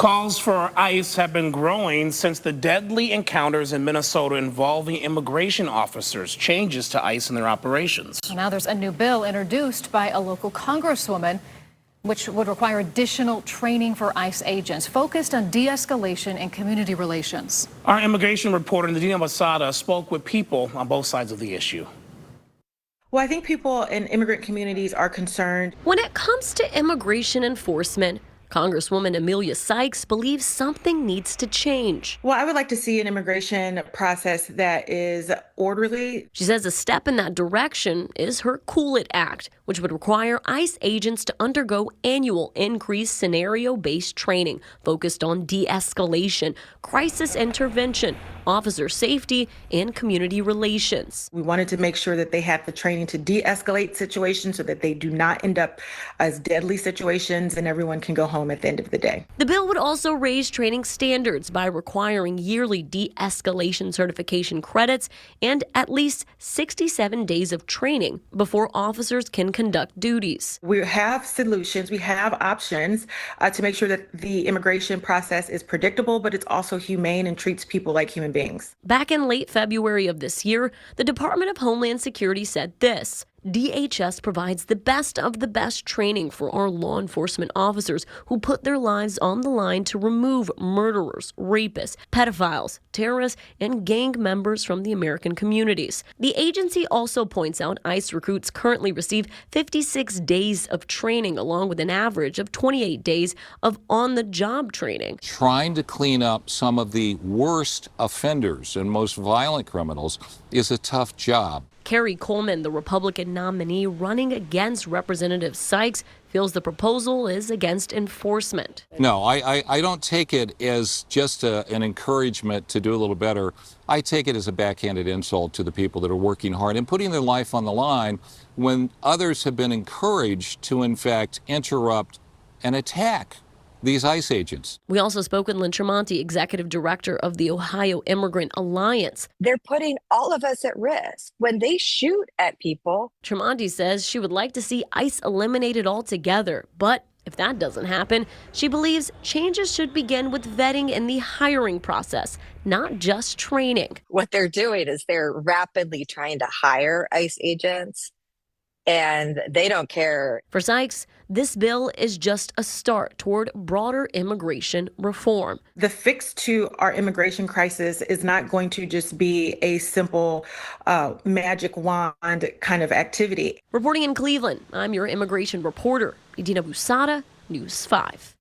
Calls for ICE have been growing since the deadly encounters in Minnesota involving immigration officers, changes to ICE and their operations. Now there's a new bill introduced by a local congresswoman, which would require additional training for ICE agents focused on de-escalation and community relations. Our immigration reporter, Nadina Masada, spoke with people on both sides of the issue. Well, I think people in immigrant communities are concerned. When it comes to immigration enforcement, Congresswoman Emilia Sykes believes something needs to change. Well, I would like to see an immigration process that is orderly. She says a step in that direction is her Cool It Act, which would require ICE agents to undergo annual increased scenario-based training focused on de-escalation, crisis intervention, officer safety, and community relations. We wanted to make sure that they had the training to de-escalate situations so that they do not end up as deadly situations and everyone can go home at the end of the day. The bill would also raise training standards by requiring yearly de-escalation certification credits and at least 67 days of training before officers can conduct duties. We have solutions, we have options to make sure that the immigration process is predictable, but it's also humane and treats people like human beings. Back in late February of this year, the Department of Homeland Security said this: DHS provides the best of the best training for our law enforcement officers who put their lives on the line to remove murderers, rapists, pedophiles, terrorists, and gang members from the American communities. The agency also points out ICE recruits currently receive 56 days of training, along with an average of 28 days of on-the-job training. Trying to clean up some of the worst offenders and most violent criminals is a tough job. Kerry Coleman, the Republican nominee running against Representative Sykes, feels the proposal is against enforcement. No, I don't take it as just an encouragement to do a little better. I take it as a backhanded insult to the people that are working hard and putting their life on the line when others have been encouraged to, in fact, interrupt and attack these ICE agents. We also spoke with Lynn Tremonti, executive director of the Ohio Immigrant Alliance. They're putting all of us at risk when they shoot at people. Tremonti says she would like to see ICE eliminated altogether, but if that doesn't happen, she believes changes should begin with vetting in the hiring process, not just training. What they're doing is they're rapidly trying to hire ICE agents, and they don't care. For Sykes, this bill is just a start toward broader immigration reform. The fix to our immigration crisis is not going to just be a simple magic wand kind of activity. Reporting in Cleveland, I'm your immigration reporter, Idina Busada, News 5.